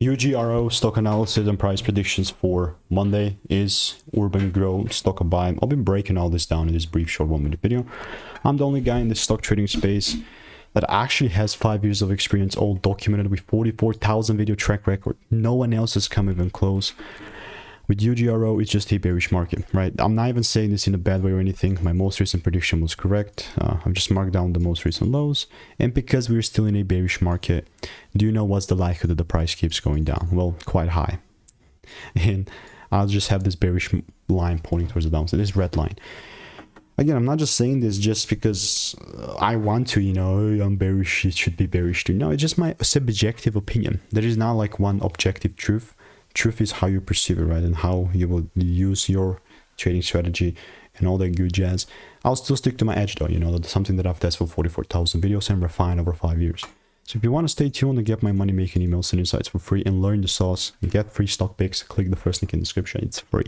UGRO stock analysis and price predictions for Monday is urban-gro stock buy. I've been breaking all this down in this brief short 1-minute video. I'm the only guy in the stock trading space that actually has 5 years of experience, all documented with 44,000 video track record. No one else has come even close. With UGRO, it's just a bearish market, right? I'm not even saying this in a bad way or anything. My most recent prediction was correct. I've just marked down the most recent lows. And because we're still in a bearish market, do you know what's the likelihood that the price keeps going down? Well, quite high. And I'll just have this bearish line pointing towards the downside, this red line. Again, I'm not just saying this just because I want to, you know, I'm bearish, it should be bearish too. No, it's just my subjective opinion. There is not like one objective truth. Truth is how you perceive it, right? And how you will use your trading strategy and all that good jazz. I'll still stick to my edge though, you know, that's something that I've tested for 44,000 videos and refined over 5 years. So if you want to stay tuned and get my money making emails and insights for free and learn the sauce and get free stock picks, click the first link in the description. It's free.